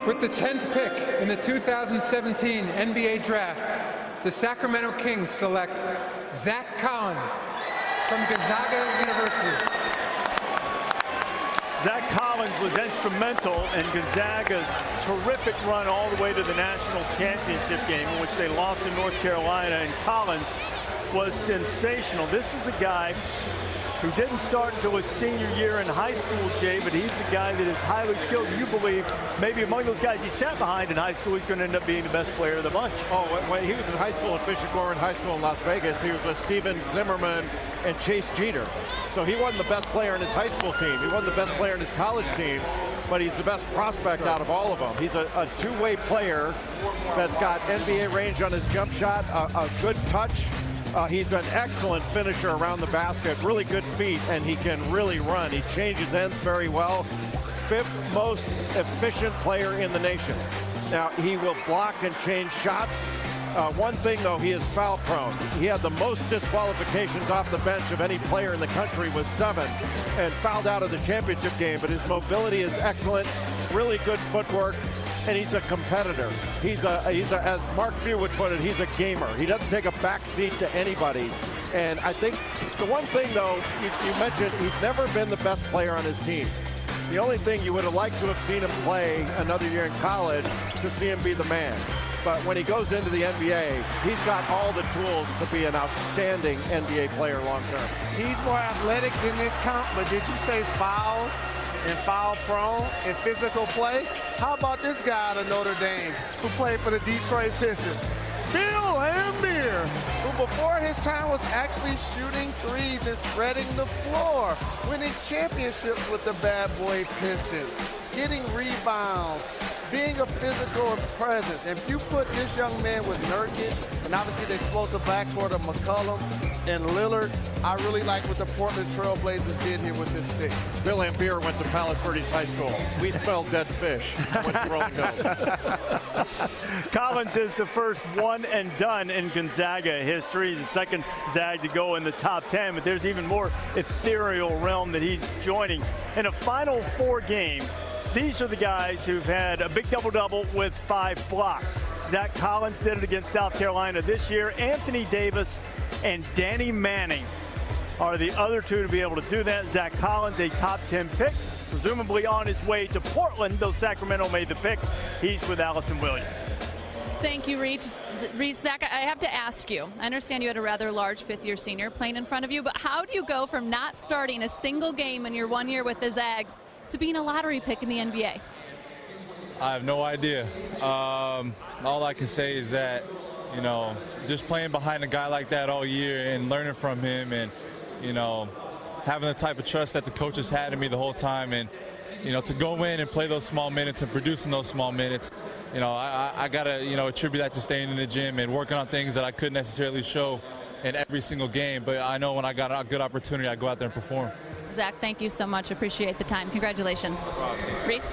With the 10th pick in the 2017 NBA Draft, the Sacramento Kings select Zach Collins from Gonzaga University. Zach Collins was instrumental in Gonzaga's terrific run all the way to the national championship game, in which they lost to North Carolina, and Collins was sensational. This is a guy who didn't start until his senior year in high school, Jay, but he's a guy that is highly skilled. You believe maybe among those guys he sat behind in high school, he's going to end up being the best player of the bunch. Oh, when he was in high school at Bishop Gorman High School in Las Vegas, he was with Steven Zimmerman and Chase Jeter. So he wasn't the best player in his high school team. He wasn't the best player in his college team, but he's the best prospect out of all of them. He's a two-way player that's got NBA range on his jump shot, a good touch. He's an excellent finisher around the basket, really good feet, and he can really run. He changes ends very well. Fifth most efficient player in the nation. Now, he will block and change shots. One thing, though, he is foul prone. He had the most disqualifications off the bench of any player in the country with 7, and fouled out of the championship game, but his mobility is excellent, really good footwork. And he's a competitor. He's a, as Mark Few would put it, he's a gamer. He doesn't take a back seat to anybody. And I think the one thing, though, you mentioned, he's never been the best player on his team. The only thing you would have liked to have seen him play another year in college to see him be the man. But when he goes into the NBA, he's got all the tools to be an outstanding NBA player long term. He's more athletic than this count, but did you say fouls and foul prone and physical play? How about this guy out of Notre Dame who played for the Detroit Pistons? Bill Laimbeer, who before his time was actually shooting threes and spreading the floor, winning championships with the bad boy Pistons, getting rebounds, being a physical presence. And if you put this young man with Nurkic, and obviously the explosive backcourt of McCollum and Lillard, I really like what the Portland Trailblazers did here with this pick. Bill Laimbeer went to Palos Verdes High School. We smelled dead fish. Went to Rolling Hills. Collins is the first one and done in Gonzaga history. He's the second Zag to go in the top 10, but there's even more ethereal realm that he's joining. In a Final Four game, these are the guys who've had a big double-double with 5 blocks. Zach Collins did it against South Carolina this year. Anthony Davis and Danny Manning are the other two to be able to do that. Zach Collins, a top 10 pick, presumably on his way to Portland, though Sacramento made the pick. He's with Allison Williams. Thank you, Reese. Zach, I have to ask you, I understand you had a rather large fifth-year senior playing in front of you, but how do you go from not starting a single game in your 1 year with the Zags to being a lottery pick in the NBA? I have no idea. All I can say is that, you know, just playing behind a guy like that all year and learning from him, and, you know, having the type of trust that the coaches had in me the whole time, and, you know, to go in and play those small minutes and produce in those small minutes, you know, I got to, you know, attribute that to staying in the gym and working on things that I couldn't necessarily show in every single game. But I know when I got a good opportunity, I go out there and perform. Zach, thank you so much. Appreciate the time. Congratulations. No problem. Reese?